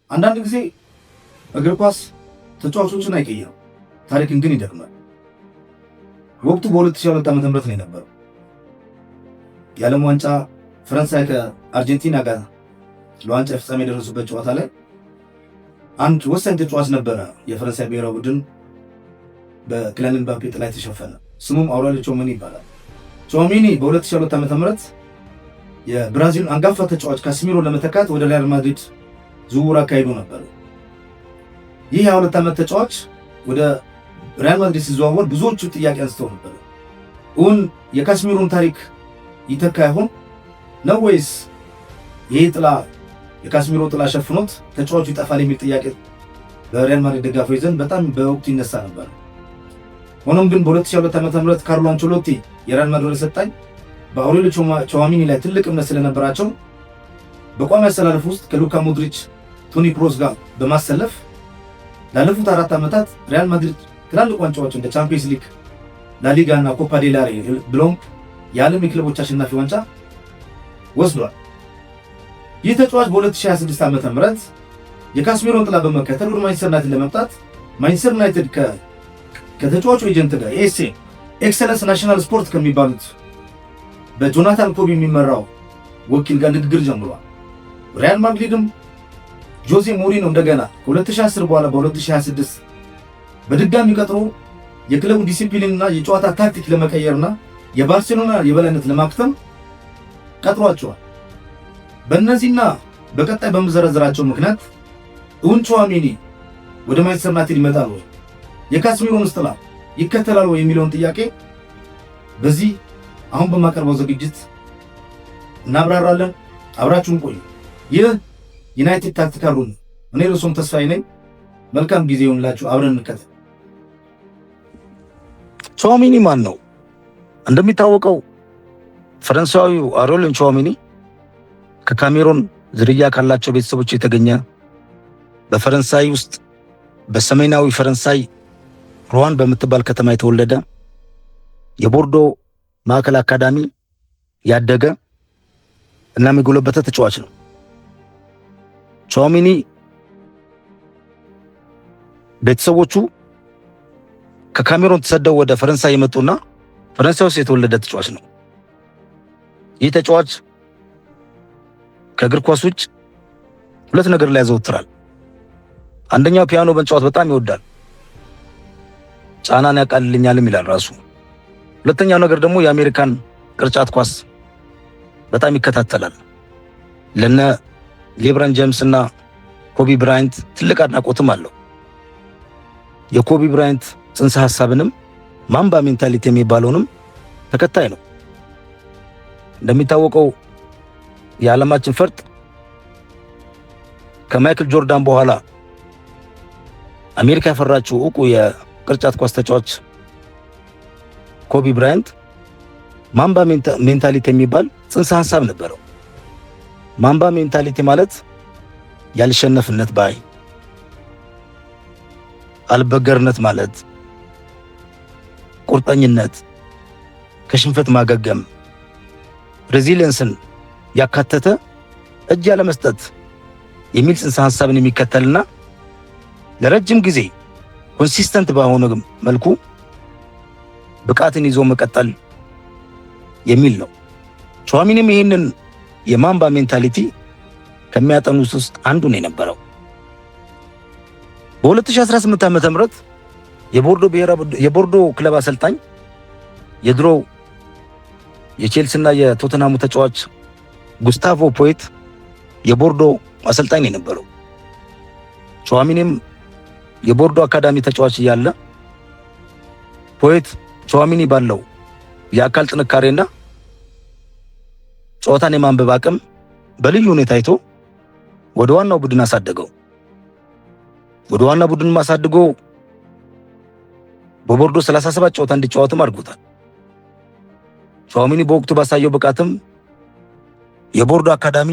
አንዳንድ ጊዜ እግር ኳስ ተጫዋቾችን አይቀይርም፣ ታሪክን ግን ይደግማል። ወቅቱ በ2002 ዓ.ም ነው የነበረው። የዓለም ዋንጫ ፈረንሳይ ከአርጀንቲና ጋር ለዋንጫ ፍጻሜ የደረሱበት ጨዋታ ላይ አንድ ወሳኝ ተጫዋች ነበረ። የፈረንሳይ ብሔራዊ ቡድን በኪሊያን ምባፔ ጥላ የተሸፈነ ስሙም አውሬሊዮ ቹዋሜኒ ይባላል። ቹዋሜኒ በ2002 ዓ.ም የብራዚል አንጋፋ ተጫዋች ካሲሚሮ ለመተካት ወደ ሪያል ማድሪድ ዝውውር አካሂዶ ነበር። ይህ የ22 ዓመት ተጫዋች ወደ ሪያል ማድሪድ ሲዘዋወር ብዙዎቹ ጥያቄ አንስተው ነበር። እውን የካሲሚሮን ታሪክ ይተካ ይሆን ነው ወይስ ይህ ጥላ የካሲሚሮ ጥላ ሸፍኖት ተጫዋቹ ይጠፋል የሚል ጥያቄ በሪያል ማድሪድ ደጋፊዎች ዘንድ በጣም በወቅቱ ይነሳ ነበር። ሆኖም ግን በ2002 ዓ.ም ካርሎ አንቸሎቲ የሪያል ማድሪድ አሰልጣኝ በአውሬሊዮ ቹዋሜኒ ላይ ትልቅ እምነት ስለነበራቸው በቋሚ አሰላለፍ ውስጥ ከሉካ ሞድሪች፣ ቶኒ ክሮስ ጋር በማሰለፍ ላለፉት 4 ዓመታት ሪያል ማድሪድ ትላልቅ ዋንጫዎች እንደ ቻምፒየንስ ሊግ፣ ላሊጋ እና ኮፓ ዴል ሬይ ብሎም የዓለም የክለቦች አሸናፊ ዋንጫ ወስዷል። ይህ ተጫዋች በ2026 ዓ.ም የካሲሚሮን ጥላ በመከተል ወደ ማንቸስተር ዩናይትድ ለመምጣት ማንቸስተር ዩናይትድ ከተጫዋቹ ኤጀንት ጋር ኤስኤ ኤክሰለንስ ናሽናል ስፖርት ከሚባሉት በጆናታን ኮቢ የሚመራው ወኪል ጋር ንግግር ጀምሯል። ሪያል ማድሪድም ጆዜ ሞሪኖ እንደገና ከ2010 በኋላ በ2026 በድጋሚ ቀጥሮ የክለቡ ዲሲፕሊንና የጨዋታ ታክቲክ ለመቀየርና የባርሴሎና የበላይነት ለማክተም ቀጥሯቸዋል። በእነዚህና በቀጣይ በመዘረዝራቸው ምክንያት እውን ቹዋሜኒ ወደ ማንቸስተር ዩናይትድ ይመጣል ወይ የካሲሚሮን ጥላ ይከተላል ወይ የሚለውን ጥያቄ በዚህ አሁን በማቀርበው ዝግጅት እናብራራለን። አብራችሁን ቆዩ። ይህ ዩናይትድ ታክቲካል ሩም። እኔ ርዕሶም ተስፋዬ ነኝ። መልካም ጊዜ ይሁንላችሁ። አብረን እንከተል። ቹዋሜኒ ማን ነው? እንደሚታወቀው ፈረንሳዊው አውሬሊዮ ቹዋሜኒ ከካሜሮን ዝርያ ካላቸው ቤተሰቦች የተገኘ በፈረንሳይ ውስጥ በሰሜናዊ ፈረንሳይ ሮዋን በምትባል ከተማ የተወለደ የቦርዶ ማዕከል አካዳሚ ያደገ እና የሚጎለበተ ተጫዋች ነው። ቹዋሜኒ ቤተሰቦቹ ከካሜሮን ተሰደው ወደ ፈረንሳይ የመጡና ፈረንሳይ ውስጥ የተወለደ ተጫዋች ነው። ይህ ተጫዋች ከእግር ኳስ ውጭ ሁለት ነገር ላይ ያዘወትራል። አንደኛው ፒያኖ መጫወት በጣም ይወዳል፣ ጫናን ያቃልልኛልም ይላል ራሱ። ሁለተኛው ነገር ደግሞ የአሜሪካን ቅርጫት ኳስ በጣም ይከታተላል። ለነ ሌብረን ጄምስ እና ኮቢ ብራይንት ትልቅ አድናቆትም አለው። የኮቢ ብራይንት ጽንሰ ሐሳብንም ማምባ ሜንታሊቲ የሚባለውንም ተከታይ ነው። እንደሚታወቀው የዓለማችን ፈርጥ ከማይክል ጆርዳን በኋላ አሜሪካ ያፈራችው ዕውቁ የቅርጫት ኳስ ተጫዋች ኮቢ ብራይንት ማምባ ሜንታሊቲ የሚባል ጽንሰ ሐሳብ ነበረው። ማምባ ሜንታሊቲ ማለት ያልሸነፍነት ባይ፣ አልበገርነት ማለት ቁርጠኝነት፣ ከሽንፈት ማገገም፣ ሬዚሊየንስን ያካተተ እጅ ያለመስጠት የሚል ጽንሰ ሐሳብን የሚከተልና ለረጅም ጊዜ ኮንሲስተንት በሆነ መልኩ ብቃትን ይዞ መቀጠል የሚል ነው። ቹዋሜኒም ይህንን የማምባ ሜንታሊቲ ከሚያጠኑት ውስጥ አንዱ ነው የነበረው። በ2018 ዓ.ም የቦርዶ ክለብ አሰልጣኝ የድሮ የቼልሲና የቶተንሃሙ ተጫዋች ጉስታቮ ፖየት የቦርዶ አሰልጣኝ ነው የነበረው። ቹዋሜኒም የቦርዶ አካዳሚ ተጫዋች እያለ ፖየት ቹዋሜኒ ባለው የአካል ጥንካሬና ጨዋታን የማንበብ አቅም በልዩ ሁኔታ አይቶ ወደ ዋናው ቡድን አሳደገው። ወደ ዋናው ቡድን ማሳድጎ በቦርዶ 37 ጨዋታ እንዲጫወትም አድርጎታል። ቹዋሜኒ በወቅቱ ባሳየው ብቃትም የቦርዶ አካዳሚ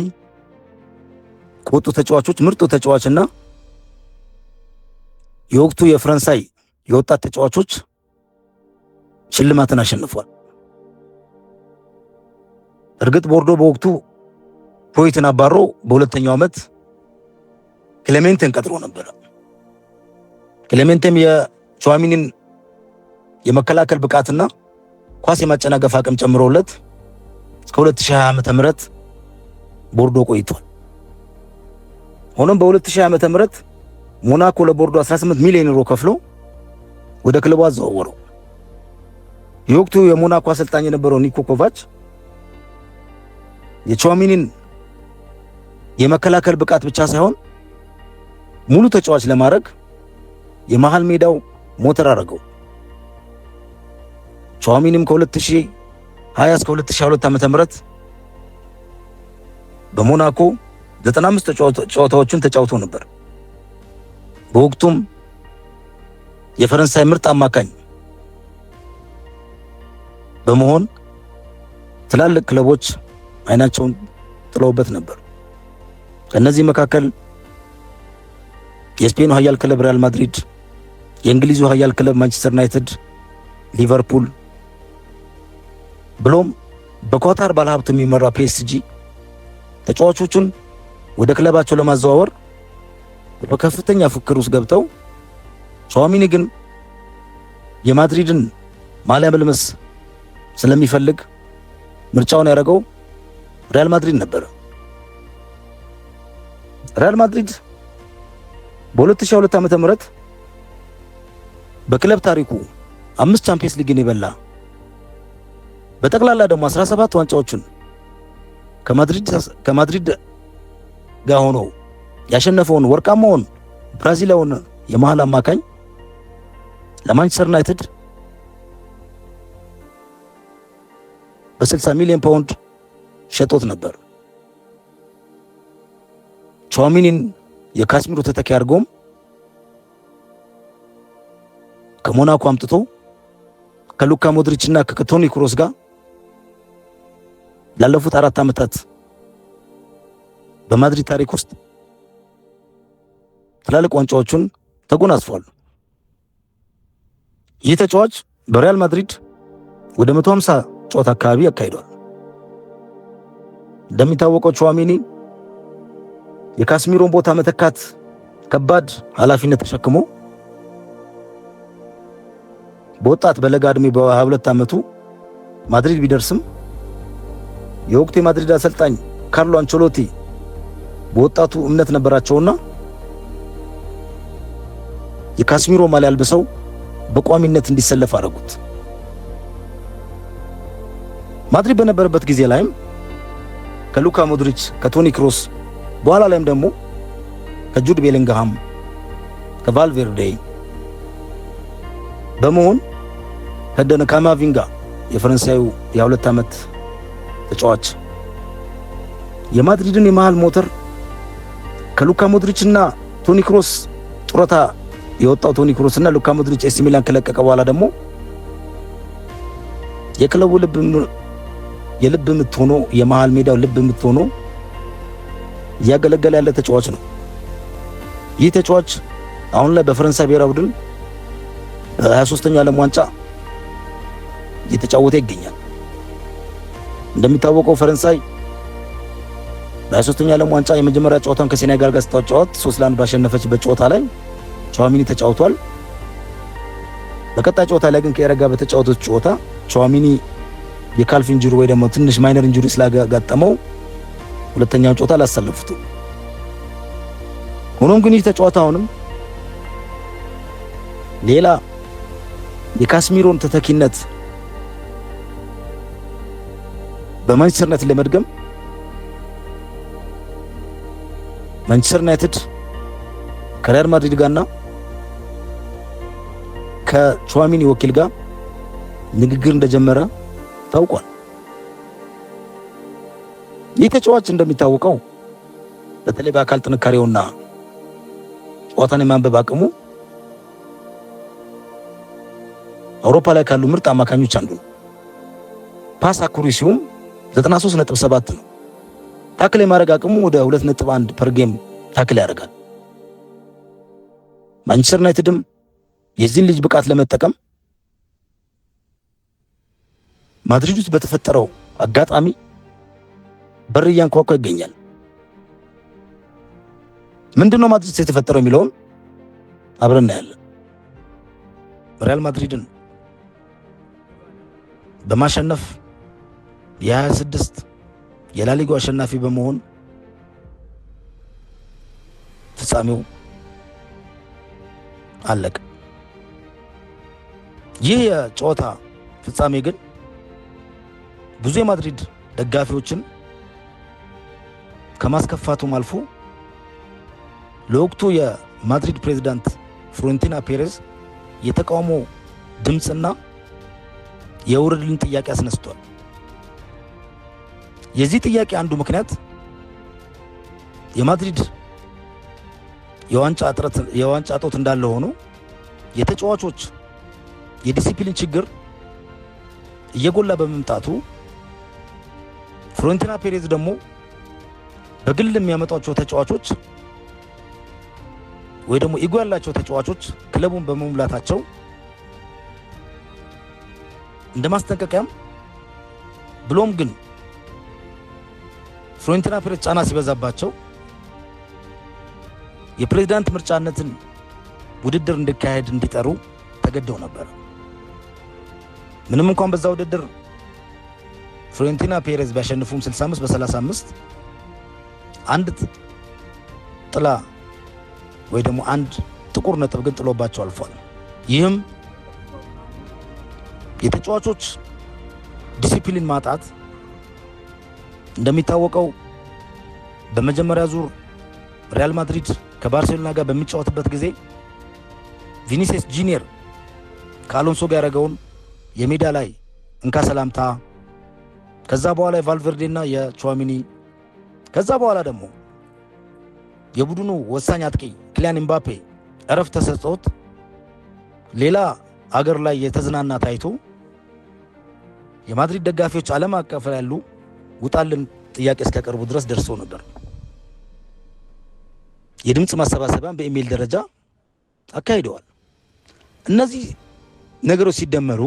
ከወጡ ተጫዋቾች ምርጡ ተጫዋችና የወቅቱ የፈረንሳይ የወጣት ተጫዋቾች ሽልማትን አሸንፏል። እርግጥ ቦርዶ በወቅቱ ፖየትን አባሮ በሁለተኛው ዓመት ክሌሜንቴን ቀጥሮ ነበር። ክሌሜንቴም የቹዋሚኒን የመከላከል ብቃትና ኳስ የማጨናገፍ አቅም ጨምሮለት እስከ 2020 ዓመተ ምህረት ቦርዶ ቆይቷል። ሆኖም በ2020 ዓመተ ምህረት ሞናኮ ለቦርዶ 18 ሚሊዮን ዩሮ ከፍሎ ወደ ክለቡ አዘዋወረው። የወቅቱ የሞናኮ አሰልጣኝ የነበረው ኒኮ ኮቫች የቹዋሚኒን የመከላከል ብቃት ብቻ ሳይሆን ሙሉ ተጫዋች ለማድረግ የመሃል ሜዳው ሞተር አደረገው። ቹዋሚኒም ከ2020 እስከ 2022 ዓመተ ምህረት በሞናኮ 95 ጨዋታዎችን ተጫውቶ ነበር። በወቅቱም የፈረንሳይ ምርጥ አማካኝ በመሆን ትላልቅ ክለቦች አይናቸውን ጥለውበት ነበር። ከነዚህ መካከል የስፔኑ ኃያል ክለብ ሪያል ማድሪድ፣ የእንግሊዙ ኃያል ክለብ ማንቸስተር ዩናይትድ፣ ሊቨርፑል ብሎም በኳታር ባለሀብት የሚመራ ፒኤስጂ ተጫዋቾቹን ወደ ክለባቸው ለማዘዋወር በከፍተኛ ፉክክር ውስጥ ገብተው ቹዋሚኒ ግን የማድሪድን ማሊያ መልበስ ስለሚፈልግ ምርጫውን ያደረገው ሪያል ማድሪድ ነበር። ሪያል ማድሪድ በ2002 ዓመተ ምህረት በክለብ ታሪኩ 5 ቻምፒየንስ ሊግን የበላ በጠቅላላ ደግሞ 17 ዋንጫዎችን ከማድሪድ ጋር ሆኖ ያሸነፈውን ወርቃማውን ብራዚላውን የመሃል አማካኝ ለማንቸስተር ዩናይትድ በ60 ሚሊዮን ፓውንድ ሸጦት ነበር። ቹዋሚኒን የካስሚሮ ተተኪ አድርጎም ከሞናኮ አምጥቶ ከሉካ ሞድሪች እና ከቶኒ ክሮስ ጋር ላለፉት 4 ዓመታት በማድሪድ ታሪክ ውስጥ ትላልቅ ዋንጫዎችን ተጎናጽፏል። ይህ ተጫዋች በሪያል ማድሪድ ወደ 150 ጨዋታ አካባቢ ያካሂዷል። እንደሚታወቀው ቹዋሚኒ የካስሚሮን ቦታ መተካት ከባድ ኃላፊነት ተሸክሞ በወጣት በለጋ ዕድሜ በ22 ዓመቱ ማድሪድ ቢደርስም የወቅቱ የማድሪድ አሰልጣኝ ካርሎ አንቸሎቲ በወጣቱ እምነት ነበራቸውና የካስሚሮ ማሊያ አልብሰው በቋሚነት እንዲሰለፍ አደረጉት። ማድሪድ በነበረበት ጊዜ ላይም ከሉካ ሞድሪች፣ ከቶኒ ክሮስ በኋላ ላይም ደግሞ ከጁድ ቤሊንግሃም፣ ከቫልቬርዴ በመሆን ከደነ ካማቪንጋ የፈረንሳዩ የ2 ዓመት ተጫዋች የማድሪድን የመሃል ሞተር ከሉካ ሞድሪች እና ቶኒ ክሮስ ጡረታ የወጣው ቶኒ ክሮስ እና ሉካ ሞድሪች ኤሲ ሚላን ከለቀቀ በኋላ ደግሞ የክለቡ የልብ ምት ሆኖ የመሃል ሜዳው ልብ ምት ሆኖ እያገለገለ ያለ ተጫዋች ነው። ይህ ተጫዋች አሁን ላይ በፈረንሳይ ብሔራዊ ቡድን በ23ኛው ዓለም ዋንጫ እየተጫወተ ይገኛል። እንደሚታወቀው ፈረንሳይ በ23ኛው ዓለም ዋንጫ የመጀመሪያ ጨዋታውን ከሴኔጋል ጋር ስትጫወት 3-1 ባሸነፈችበት ጨዋታ ላይ ቹዋሚኒ ተጫውቷል። በቀጣይ ጨዋታ ላይ ግን ከኤረጋ በተጫወተው ጨዋታ ቹዋሚኒ የካልፍ ኢንጁሪ ወይ ደግሞ ትንሽ ማይነር ኢንጁሪ ስላጋጠመው ሁለተኛውን ጨዋታ አላሰለፉትም። ሆኖም ግን ይህ ተጫዋታ አሁንም ሌላ የካስሚሮን ተተኪነት በማንቸስተር ዩናይትድ ለመድገም ማንቸስተር ዩናይትድ ከሪያል ማድሪድ ጋርና ከቹዋሚኒ ወኪል ጋር ንግግር እንደጀመረ ታውቋል። ይህ ተጫዋች እንደሚታወቀው በተለይ በአካል ጥንካሬውና ጨዋታን የማንበብ አቅሙ አውሮፓ ላይ ካሉ ምርጥ አማካኞች አንዱ ነው። ፓስ አኩሬሲውም 93.7 ነው። ታክል የማድረግ አቅሙ ወደ 2.1 ፐር ጌም ታክል ያደርጋል። ማንቸስተር ዩናይትድም የዚህን ልጅ ብቃት ለመጠቀም ማድሪድ ውስጥ በተፈጠረው አጋጣሚ በር እያንኳኳ ይገኛል። ምንድነው ማድሪድ ውስጥ የተፈጠረው የሚለውን አብረን እናያለን። ሪያል ማድሪድን በማሸነፍ የ26 የላሊጋው አሸናፊ በመሆን ፍጻሜው አለቀ። ይህ የጨዋታ ፍጻሜ ግን ብዙ የማድሪድ ደጋፊዎችን ከማስከፋቱም አልፎ ለወቅቱ የማድሪድ ፕሬዝዳንት ፍሎሬንቲኖ ፔሬዝ የተቃውሞ ድምፅና የውርድልን ጥያቄ አስነስቷል። የዚህ ጥያቄ አንዱ ምክንያት የማድሪድ የዋንጫ እጦት እንዳለ ሆኖ የተጫዋቾች የዲሲፕሊን ችግር እየጎላ በመምጣቱ ፍሎሬንቲኖ ፔሬዝ ደግሞ በግል የሚያመጧቸው ተጫዋቾች ወይ ደግሞ ኢጎ ያላቸው ተጫዋቾች ክለቡን በመሙላታቸው እንደ ማስጠንቀቂያም ብሎም ግን ፍሎሬንቲኖ ፔሬዝ ጫና ሲበዛባቸው የፕሬዝዳንት ምርጫነትን ውድድር እንዲካሄድ እንዲጠሩ ተገደው ነበር። ምንም እንኳን በዛ ውድድር ፍሎሬንቲኖ ፔሬዝ ቢያሸንፉም 65 በ35 አንድ ጥላ ወይ ደግሞ አንድ ጥቁር ነጥብ ግን ጥሎባቸው አልፏል። ይህም የተጫዋቾች ዲሲፕሊን ማጣት። እንደሚታወቀው በመጀመሪያ ዙር ሪያል ማድሪድ ከባርሴሎና ጋር በሚጫወትበት ጊዜ ቪኒሲየስ ጁኒየር ከአሎንሶ ጋር ያደረገውን የሜዳ ላይ እንካ ሰላምታ፣ ከዛ በኋላ የቫልቨርዴና የቹዋሚኒ፣ ከዛ በኋላ ደግሞ የቡድኑ ወሳኝ አጥቂ ኪሊያን ኤምባፔ እረፍት ተሰጥቶት ሌላ አገር ላይ የተዝናና ታይቶ የማድሪድ ደጋፊዎች ዓለም አቀፍ ያሉ ውጣልን ጥያቄ እስከቀርቡ ድረስ ደርሰው ነበር። የድምጽ ማሰባሰቢያን በኢሜል ደረጃ አካሂደዋል። እነዚህ ነገሮች ሲደመሩ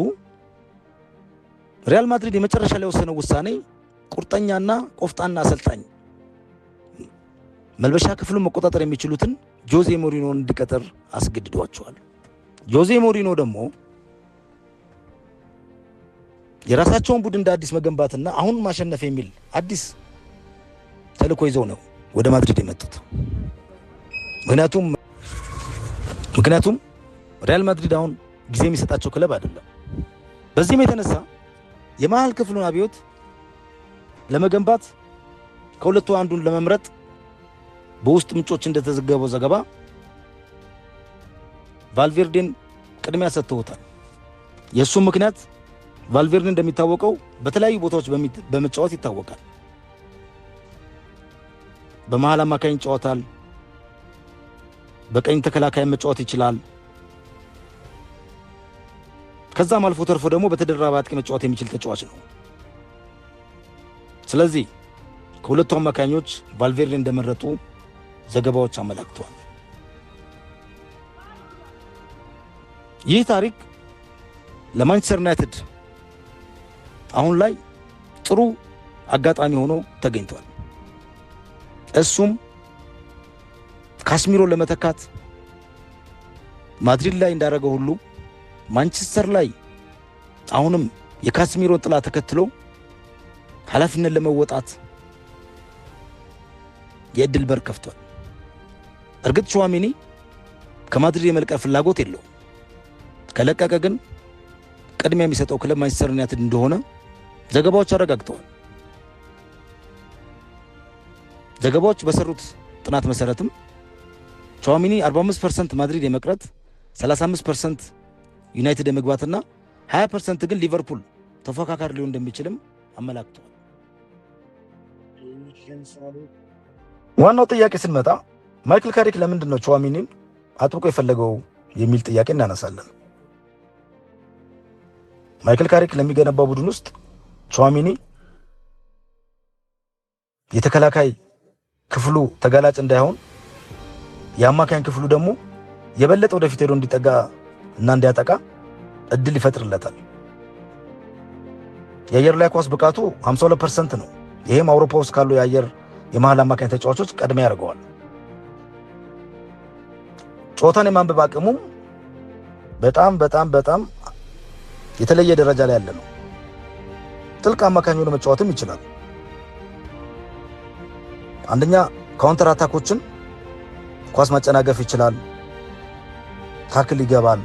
ሪያል ማድሪድ የመጨረሻ ላይ የወሰነው ውሳኔ ቁርጠኛና ቆፍጣና አሰልጣኝ መልበሻ ክፍሉን መቆጣጠር የሚችሉትን ጆዜ ሞሪኖን እንዲቀጥር አስገድዷቸዋል። ጆዜ ሞሪኖ ደግሞ የራሳቸውን ቡድን እንደ አዲስ መገንባትና አሁን ማሸነፍ የሚል አዲስ ተልዕኮ ይዘው ነው ወደ ማድሪድ የመጡት። ምክንያቱም ሪያል ማድሪድ አሁን ጊዜ የሚሰጣቸው ክለብ አይደለም። በዚህም የተነሳ የመሃል ክፍሉን አብዮት ለመገንባት ከሁለቱ አንዱን ለመምረጥ በውስጥ ምንጮች እንደተዘገበው ዘገባ ቫልቬርዴን ቅድሚያ ሰጥተውታል። የእሱም ምክንያት ቫልቬርዴ እንደሚታወቀው በተለያዩ ቦታዎች በመጫወት ይታወቃል። በመሃል አማካኝ ይጫወታል፣ በቀኝ ተከላካይ መጫወት ይችላል። ከዛም አልፎ ተርፎ ደግሞ በተደራቢ አጥቂ መጫወት የሚችል ተጫዋች ነው። ስለዚህ ከሁለቱ አማካኞች ቫልቬርዴ እንደመረጡ ዘገባዎች አመላክተዋል። ይህ ታሪክ ለማንቸስተር ዩናይትድ አሁን ላይ ጥሩ አጋጣሚ ሆኖ ተገኝቷል። እሱም ካስሚሮ ለመተካት ማድሪድ ላይ እንዳደረገው ሁሉ ማንቸስተር ላይ አሁንም የካስሚሮን ጥላ ተከትሎ ኃላፊነት ለመወጣት የእድል በር ከፍቷል። እርግጥ ቹዋሚኒ ከማድሪድ የመልቀቅ ፍላጎት የለውም። ከለቀቀ ግን ቅድሚያ የሚሰጠው ክለብ ማንቸስተር ዩናይትድ እንደሆነ ዘገባዎች አረጋግጠዋል። ዘገባዎች በሰሩት ጥናት መሰረትም ቹዋሚኒ 45% ማድሪድ የመቅረት 35% ዩናይትድ የመግባትና 20% ግን ሊቨርፑል ተፎካካሪ ሊሆን እንደሚችልም አመላክተዋል። ዋናው ጥያቄ ስንመጣ ማይክል ካሪክ ለምንድን ነው ቹዋሚኒን አጥብቆ የፈለገው የሚል ጥያቄ እናነሳለን። ማይክል ካሪክ ለሚገነባው ቡድን ውስጥ ቹዋሚኒ የተከላካይ ክፍሉ ተጋላጭ እንዳይሆን የአማካኝ ክፍሉ ደግሞ የበለጠ ወደፊት ሄዶ እንዲጠጋ እና እንዲያጠቃ እድል ይፈጥርለታል። የአየር ላይ ኳስ ብቃቱ 52% ነው። ይሄም አውሮፓ ውስጥ ካሉ የአየር የመሃል አማካኝ ተጫዋቾች ቀድሜ ያደርገዋል። ጨዋታን የማንበብ አቅሙም በጣም የተለየ ደረጃ ላይ ያለ ነው። ጥልቅ አማካኝ ሆኖ መጫወትም ይችላል። አንደኛ ካውንተር አታኮችን ኳስ ማጨናገፍ ይችላል። ታክል ይገባል።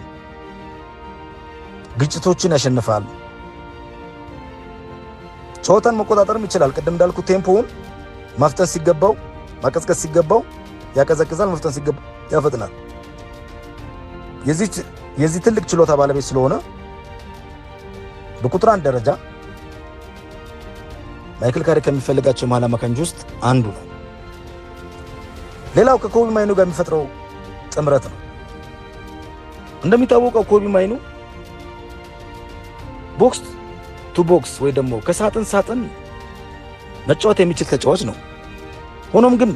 ግጭቶችን ያሸንፋል። ጨዋታን መቆጣጠርም ይችላል። ቅድም እንዳልኩት ቴምፖውን ማፍጠን ሲገባው ማቀዝቀዝ ሲገባው ያቀዘቅዛል። መፍጠን ሲገባው ያፈጥናል። የዚህ ትልቅ ችሎታ ባለቤት ስለሆነ በቁጥር 1 ደረጃ ማይክል ካሪክ ከሚፈልጋቸው የመሃል አማካኞች ውስጥ አንዱ ነው። ሌላው ከኮቢ ማይኑ ጋር የሚፈጥረው ጥምረት ነው። እንደሚታወቀው ኮቢ ማይኑ ቦክስ ቱ ቦክስ ወይ ደግሞ ከሳጥን ሳጥን መጫወት የሚችል ተጫዋች ነው። ሆኖም ግን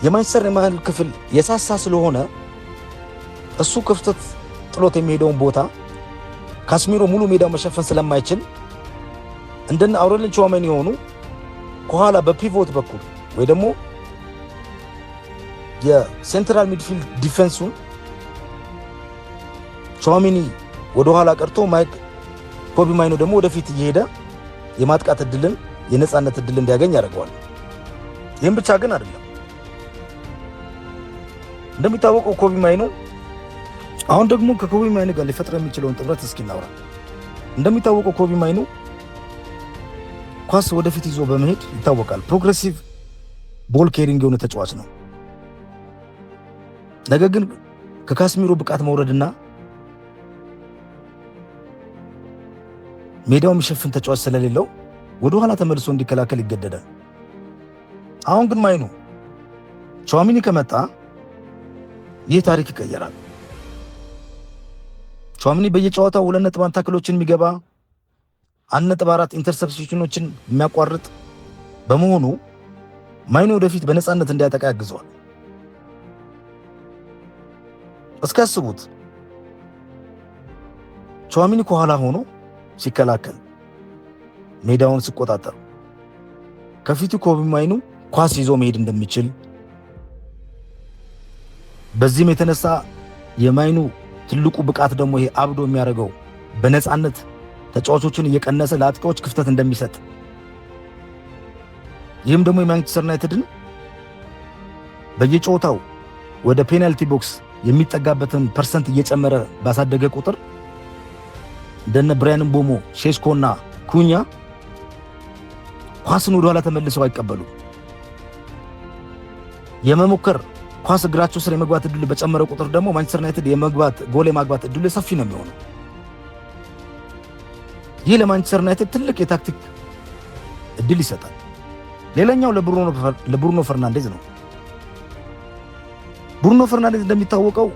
የማንቸስተር የመሃል ክፍል የሳሳ ስለሆነ እሱ ክፍተት ጥሎት የሚሄደውን ቦታ ካስሚሮ ሙሉ ሜዳው መሸፈን ስለማይችል እንደነ አውሬሊያን ቹዋሜኒ የሆኑ ከኋላ በፒቮት በኩል ወይ ደግሞ የሴንትራል ሚድፊልድ ዲፌንሱን ቹዋሜኒ ወደ ኋላ ቀርቶ ኮቢ ማይኑ ደግሞ ወደፊት እየሄደ የማጥቃት እድልን የነጻነት እድል እንዲያገኝ ያደርገዋል። ይህም ብቻ ግን አይደለም። እንደሚታወቀው ኮቢ ማይኑ አሁን ደግሞ ከኮቢ ማይኑ ጋር ሊፈጥር የሚችለውን ጥምረት እስኪ እናውራ። እንደሚታወቀው ኮቢ ማይኑ ኳስ ወደፊት ይዞ በመሄድ ይታወቃል። ፕሮግሬሲቭ ቦል ኬሪንግ የሆነ ተጫዋች ነው። ነገር ግን ከካስሚሮ ብቃት መውረድና ሜዳው የሚሸፍን ተጫዋች ስለሌለው ወደ ኋላ ተመልሶ እንዲከላከል ይገደዳል። አሁን ግን ማይኑ ቹዋሜኒ ከመጣ ይህ ታሪክ ይቀየራል። ቹዋሜኒ በየጨዋታው 2.1 ታክሎችን የሚገባ 1.4 ኢንተርሰፕሽኖችን የሚያቋርጥ በመሆኑ ማይኑ ወደፊት በነፃነት እንዲያጠቃ ያግዘዋል። እስካስቡት ቹዋሜኒ ከኋላ ሆኖ ሲከላከል ሜዳውን ሲቆጣጠር ከፊቱ ኮቢ ማይኑ ኳስ ይዞ መሄድ እንደሚችል፣ በዚህም የተነሳ የማይኑ ትልቁ ብቃት ደግሞ ይሄ አብዶ የሚያደርገው በነፃነት ተጫዋቾችን እየቀነሰ ለአጥቂዎች ክፍተት እንደሚሰጥ፣ ይህም ደግሞ የማንቸስተር ዩናይትድን በየጨዋታው ወደ ፔናልቲ ቦክስ የሚጠጋበትን ፐርሰንት እየጨመረ ባሳደገ ቁጥር እንደነ ብራያን ምቦሞ፣ ሼሽኮና ኩኛ ኳስን ወደ ኋላ ተመልሰው አይቀበሉም። የመሞከር ኳስ እግራቸው ስር የመግባት እድል በጨመረ ቁጥር ደግሞ ማንቸስተር ዩናይትድ ጎል የማግባት እድል ሰፊ ነው የሚሆነው። ይህ ለማንቸስተር ዩናይትድ ትልቅ የታክቲክ እድል ይሰጣል። ሌላኛው ለብሩኖ ፈርናንዴዝ ነው። ብሩኖ ፈርናንዴዝ እንደሚታወቀው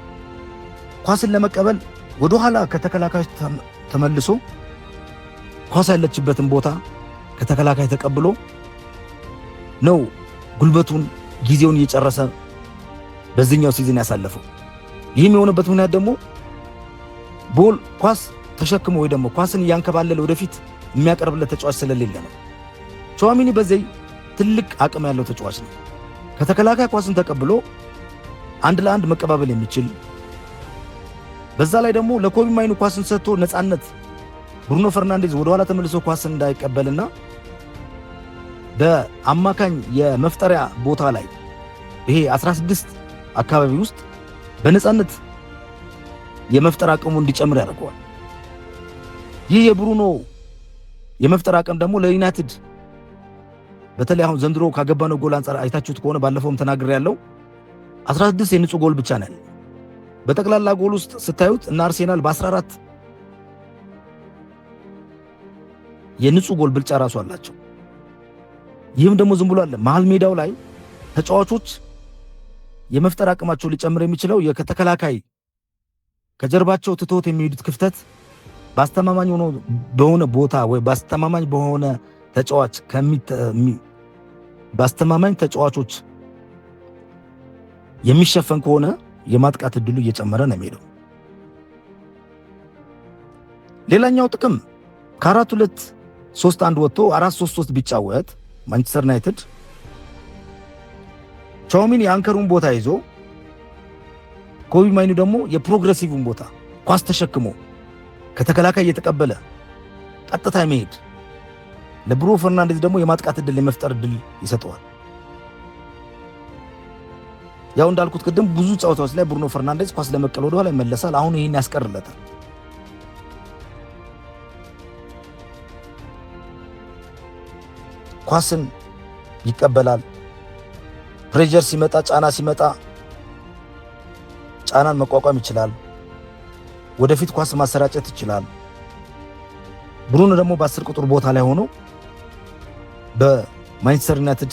ኳስን ለመቀበል ወደ ኋላ ከተከላካዮች ተመልሶ ኳስ ያለችበትን ቦታ ከተከላካይ ተቀብሎ ነው ጉልበቱን ጊዜውን እየጨረሰ በዚህኛው ሲዝን ያሳለፈው። ይህም የሆነበት ምክንያት ደግሞ ኳስ ተሸክሞ ወይ ደግሞ ኳስን እያንከባለለ ወደፊት የሚያቀርብለት ተጫዋች ስለሌለ ነው። ቹዋሜኒ በዚህ ትልቅ አቅም ያለው ተጫዋች ነው። ከተከላካይ ኳስን ተቀብሎ 1 ለ1 መቀባበል የሚችል፣ በዛ ላይ ደግሞ ለኮቢ ማይኑ ኳስን ሰጥቶ ነፃነት ብሩኖ ፈርናንዴዝ ወደ ኋላ ተመልሶ ኳስን እንዳይቀበልና በአማካኝ የመፍጠሪያ ቦታ ላይ ይሄ 16 አካባቢ ውስጥ በነፃነት የመፍጠር አቅሙ እንዲጨምር ያደርገዋል። ይህ የብሩኖ የመፍጠር አቅም ደግሞ ለዩናይትድ በተለይ አሁን ዘንድሮ ካገባነው ጎል አንጻር አይታችሁት ከሆነ ባለፈውም ተናግሬያለሁ፣ 16 የንጹህ ጎል ብቻ ነው። በጠቅላላ ጎል ውስጥ ስታዩት እና አርሴናል በ14 የንጹህ ጎል ብልጫ ራሱ አላቸው። ይህም ደግሞ ዝም ብሎ አለ መሃል ሜዳው ላይ ተጫዋቾች የመፍጠር አቅማቸው ሊጨምር የሚችለው የተከላካይ ከጀርባቸው ትቶት የሚሄዱት ክፍተት በአስተማማኝ በሆነ ቦታ ወይ በአስተማማኝ ተጫዋቾች የሚሸፈን ከሆነ የማጥቃት እድሉ እየጨመረ ነው የሚሄደው። ሌላኛው ጥቅም ከ4-2-3-1 ወጥቶ 4-3-3 ቢጫወት ማንቸስተር ዩናይትድ ቹዋሜኒ የአንከሩን ቦታ ይዞ ኮቢ ማይኑ ደግሞ የፕሮግሬሲቭን ቦታ ኳስ ተሸክሞ ከተከላካይ እየተቀበለ ቀጥታ መሄድ ለብሩኖ ፈርናንዴዝ ደግሞ የማጥቃት እድል የመፍጠር እድል ይሰጠዋል። ያው እንዳልኩት ቅድም ብዙ ጨዋታዎች ላይ ብሩኖ ፈርናንዴዝ ኳስ ለመቀበል ወደ ኋላ ይመለሳል። አሁን ይሄን ያስቀርለታል። ኳስን ይቀበላል። ፕሬሸር ሲመጣ፣ ጫና ሲመጣ ጫናን መቋቋም ይችላል። ወደፊት ኳስ ማሰራጨት ይችላል። ብሩኖ ደግሞ በ10 ቁጥር ቦታ ላይ ሆኖ በማንቸስተር ዩናይትድ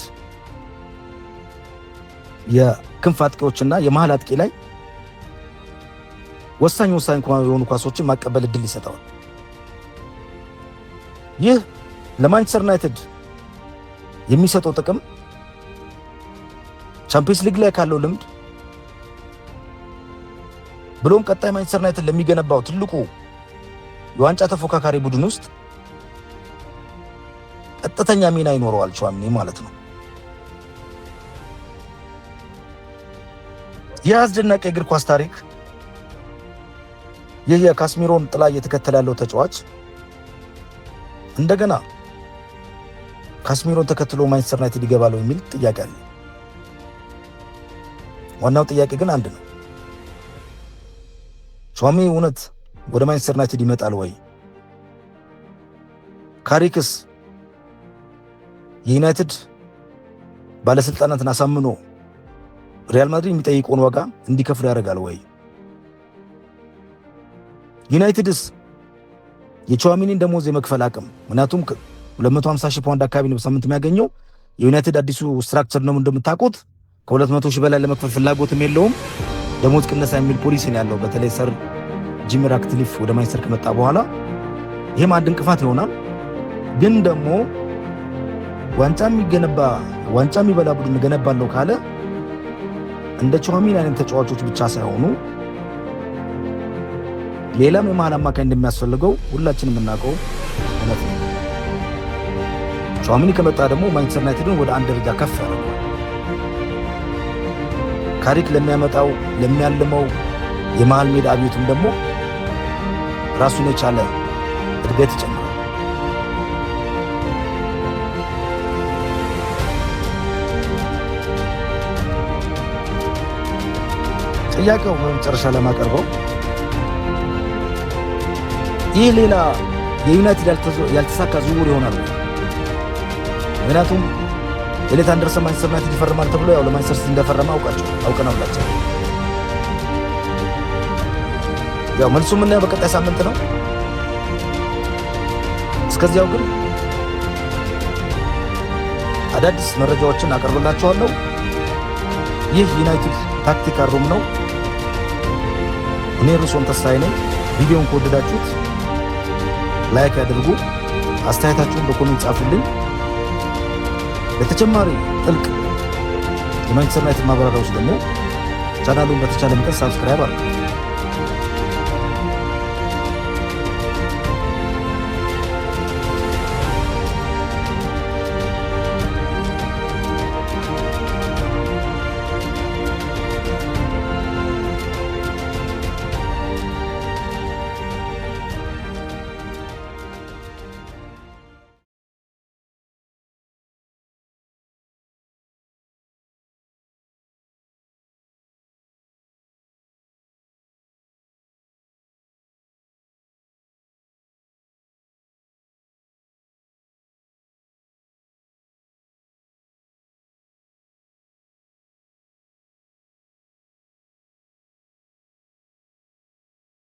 የክንፍ አጥቂዎችና የመሃል አጥቂ ላይ ወሳኝ የሆኑ ኳሶችን ማቀበል እድል ይሰጠዋል። ይህ ለማንቸስተር ዩናይትድ የሚሰጠው ጥቅም ቻምፒየንስ ሊግ ላይ ካለው ልምድ ብሎም ቀጣይ ማንቸስተር ዩናይትድ ለሚገነባው ትልቁ የዋንጫ ተፎካካሪ ቡድን ውስጥ ቀጥተኛ ሚና ይኖረዋል ቹዋሚኒ ማለት ነው። ይህ አስደናቂ የእግር ኳስ ታሪክ ይህ የካስሚሮን ጥላ እየተከተለ ያለው ተጫዋች እንደገና ካስሚሮን ተከትሎ ማንቸስተር ዩናይትድ ይገባል የሚል ጥያቄ አለ። ዋናው ጥያቄ ግን አንድ ነው። ቹዋሚኒ እውነት ወደ ማንቸስተር ዩናይትድ ይመጣል ወይ? ካሪክስ የዩናይትድ ባለስልጣናትን አሳምኖ ሪያል ማድሪድ የሚጠይቀውን ዋጋ እንዲከፍል ያደርጋል ወይ? ዩናይትድስ የቹዋሚኒን ደሞዝ የመክፈል አቅም፣ ምክንያቱም 250,000 ፓውንድ አካባቢ ነው በሳምንት የሚያገኘው። የዩናይትድ አዲሱ ስትራክቸር ነው እንደምታውቁት። ከ200,000 በላይ ለመክፈል ፍላጎትም የለውም። ደሞዝ ቅነሳ የሚል ፖሊሲ ነው ያለው። በተለይ ሰር ጂም ራትክሊፍ ወደ ማንቸስተር ከመጣ በኋላ ይሄም አንድ እንቅፋት ይሆናል። ግን ደግሞ ዋንጫ የሚበላ ቡድን ገነባለሁ ካለ እንደ ቹዋሚኒ አይነት ተጫዋቾች ብቻ ሳይሆኑ ሌላም የመሃል አማካይ እንደሚያስፈልገው ሁላችንም የምናውቀው እውነት ነው። ቹዋሚኒ ከመጣ ደግሞ ማንቸስተር ዩናይትድን ወደ አንድ ደረጃ ከፍ ያደርጋል። ካሪክ ለሚያመጣው ለሚያልመው የመሃል ሜዳ አብዮትም ደግሞ ራሱን የቻለ እድገት ይጨምራል። ጥያቄው በመጨረሻ ለማቀርበው ይህ ሌላ የዩናይትድ ያልተሳካ ዝውውር ይሆናል። ምክንያቱም ኤሊት አንደርሰን ማንቸስተር ዩናይትድ ይፈርማል ተብሎ ያው ለማንቸስተር ሲቲ እንደፈረመ አውቀናላችሁ። ያው መልሱ የምናየው በቀጣይ ሳምንት ነው። እስከዚያው ግን አዳዲስ መረጃዎችን አቀርብላችኋለሁ። ይህ ዩናይትድ ታክቲካል ሩም ነው። እኔ ሩሶን ተስፋዬ ነኝ። ቪዲዮውን ከወደዳችሁት ላይክ ያድርጉ፣ አስተያየታችሁን በኮሜንት ጻፉልኝ። በተጨማሪ ጥልቅ የማንቸስተር ዩናይትድ ማብራሪያዎች ደግሞ ቻናሉን በተቻለ መጠን ሳብስክራይብ አድርጉ።